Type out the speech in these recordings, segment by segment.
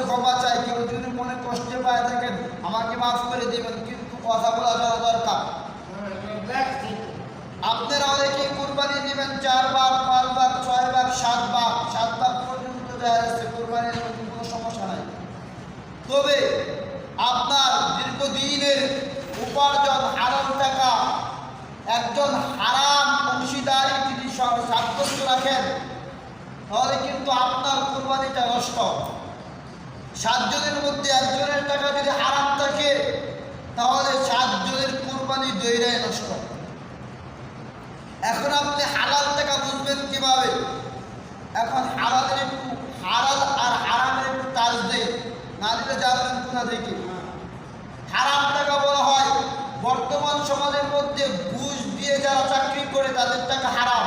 ক্ষমা চাই। কেউ যদি মনে কষ্টে পায় থাকেন আমাকে মাফ করে দেবেন, কিন্তু কথা বলা যাওয়া দরকার। আপনারা অনেকে কুরবানি দিবেন 4 বার, 5 বার, 6 বার, 7 বার, 7 বার পর্যন্ত দেখা যাচ্ছে কুরবানির মধ্যে কোনো সমস্যা নাই। তবে আপনার দীর্ঘদিনের উপার্জন হারাম টাকা একজন হারাম অংশীদারি যদি সাব্যস্ত রাখেন তাহলে কিন্তু আপনার কুরবানিটা নষ্ট। 7 জনের মধ্যে একজনের টাকা যদি হারাম থাকে তাহলে 7 জনের কুরবানি দুইটাই নষ্ট। এখন আপনি হালাল টাকা বুঝবেন কিভাবে? এখন হালালের একটু হালাল আর হারামের একটু তাজ দেই, না দিলে জানবেন কোথা থেকে। হারাম টাকা বলা হয় বর্তমান সমাজের মধ্যে ঘুষ দিয়ে যারা চাকরি করে তাদের টাকা হারাম।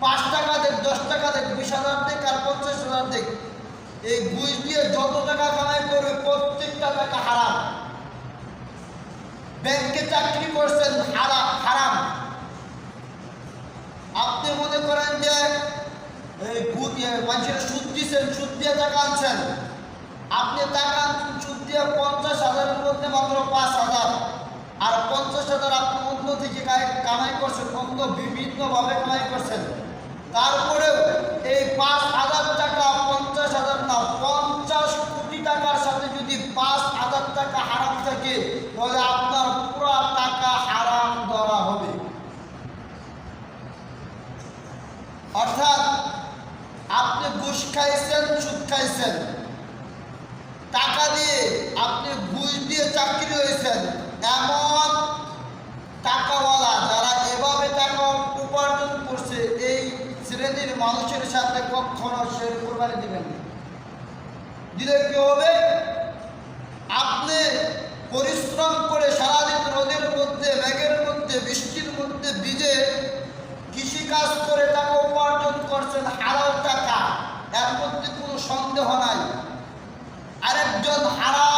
5 টাকা দেখ, 10 টাকা দেখ, 20,000 দেখ আর 50,000 দেখ, এই ঘুষ দিয়ে যত টাকা কামাই করবে প্রত্যেকটা টাকা হারাম। ব্যাংকে চাকরি করছেন হারাম। আপনি মনে করেন যে মানুষের সুদ দিচ্ছেন, সুদ দিয়ে টাকা আনছেন, আপনি টাকা আনছেন সুদ দিয়ে 50,000-এর মধ্যে মাত্র 5,000, আর 50,000 আপনি অন্য থেকে কামাই করছেন, অন্য বিভিন্নভাবে কামাই করছেন। তারপরেও এই 5,000 টাকা 50,000 না, 50 কোটি টাকার সাথে যদি 5,000 টাকা হারাম থাকে তাহলে আপনার পুরো টাকা হারাম ধরা হবে। অর্থাৎ আপনি ঘুষ খাইছেন, সুদ খাইছেন, টাকা দিয়ে আপনি ঘুষ দিয়ে চাকরি হয়েছেন, এমন টাকাওয়ালা যারা এভাবে টাকা উপার্জন করছে এই শ্রেণীর মানুষের সাথে কখনো সে কোরবানি দিবেন না। দিলে কি হবে? আপনি পরিশ্রম করে সারাদিন রোদের মধ্যে, মেঘের মধ্যে, বৃষ্টির মধ্যে ভিজে কৃষিকাজ করে টাকা উপার্জন করছেন, হালাল টাকা, এর মধ্যে কোনো সন্দেহ নাই। আরেকজন হারাম